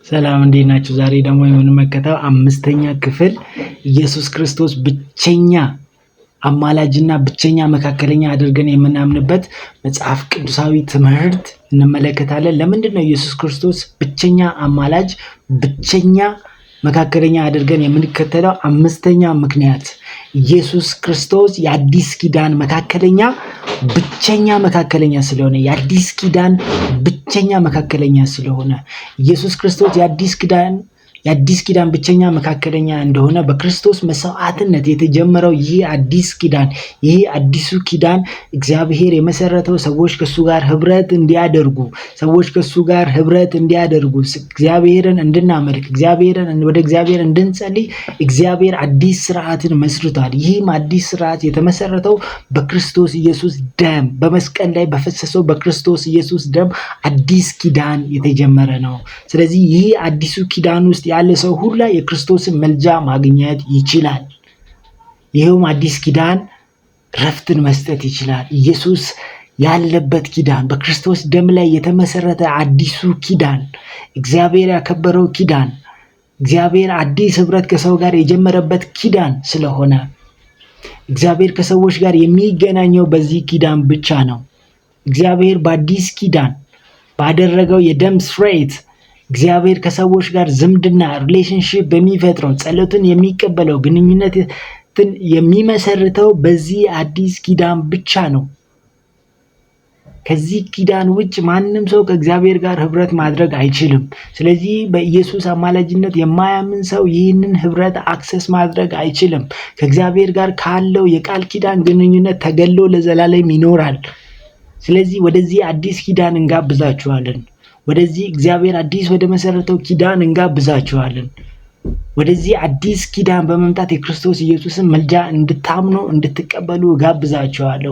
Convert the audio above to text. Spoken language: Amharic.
ሰላም እንዴት ናችሁ? ዛሬ ደግሞ የምንመለከተው አምስተኛ ክፍል ኢየሱስ ክርስቶስ ብቸኛ አማላጅና ብቸኛ መካከለኛ አድርገን የምናምንበት መጽሐፍ ቅዱሳዊ ትምህርት እንመለከታለን። ለምንድን ነው ኢየሱስ ክርስቶስ ብቸኛ አማላጅ፣ ብቸኛ መካከለኛ አድርገን የምንከተለው? አምስተኛ ምክንያት ኢየሱስ ክርስቶስ የአዲስ ኪዳን መካከለኛ ብቸኛ መካከለኛ ስለሆነ፣ የአዲስ ኪዳን ብቸኛ መካከለኛ ስለሆነ፣ ኢየሱስ ክርስቶስ የአዲስ ኪዳን ብቸኛ መካከለኛ እንደሆነ በክርስቶስ መስዋዕትነት የተጀመረው ይህ አዲስ ኪዳን፣ ይህ አዲሱ ኪዳን እግዚአብሔር የመሰረተው ሰዎች ከሱ ጋር ህብረት እንዲያደርጉ፣ እግዚአብሔርን እንድናመልክ፣ ወደ እግዚአብሔር እንድንጸልይ እግዚአብሔር አዲስ ስርዓትን መስርቷል። ይህም አዲስ ስርዓት የተመሰረተው በክርስቶስ ኢየሱስ ደም፣ በመስቀል ላይ በፈሰሰው በክርስቶስ ኢየሱስ ደም አዲስ ኪዳን የተጀመረ ነው። ስለዚህ ይህ አዲሱ ኪዳን ውስጥ ያለ ሰው ሁላ የክርስቶስን መልጃ ማግኘት ይችላል። ይህም አዲስ ኪዳን ረፍትን መስጠት ይችላል። ኢየሱስ ያለበት ኪዳን፣ በክርስቶስ ደም ላይ የተመሰረተ አዲሱ ኪዳን፣ እግዚአብሔር ያከበረው ኪዳን፣ እግዚአብሔር አዲስ ህብረት ከሰው ጋር የጀመረበት ኪዳን ስለሆነ እግዚአብሔር ከሰዎች ጋር የሚገናኘው በዚህ ኪዳን ብቻ ነው። እግዚአብሔር በአዲስ ኪዳን ባደረገው የደም ስርየት እግዚአብሔር ከሰዎች ጋር ዝምድና ሪሌሽንሺፕ በሚፈጥረው፣ ጸሎትን የሚቀበለው፣ ግንኙነትን የሚመሰርተው በዚህ አዲስ ኪዳን ብቻ ነው። ከዚህ ኪዳን ውጭ ማንም ሰው ከእግዚአብሔር ጋር ህብረት ማድረግ አይችልም። ስለዚህ በኢየሱስ አማላጅነት የማያምን ሰው ይህንን ህብረት አክሰስ ማድረግ አይችልም። ከእግዚአብሔር ጋር ካለው የቃል ኪዳን ግንኙነት ተገሎ ለዘላለም ይኖራል። ስለዚህ ወደዚህ አዲስ ኪዳን እንጋብዛችኋለን። ወደዚህ እግዚአብሔር አዲስ ወደ መሰረተው ኪዳን እንጋብዛችኋለን። ወደዚህ አዲስ ኪዳን በመምጣት የክርስቶስ ኢየሱስን መልጃ እንድታምኑ እንድትቀበሉ እጋብዛችኋለሁ።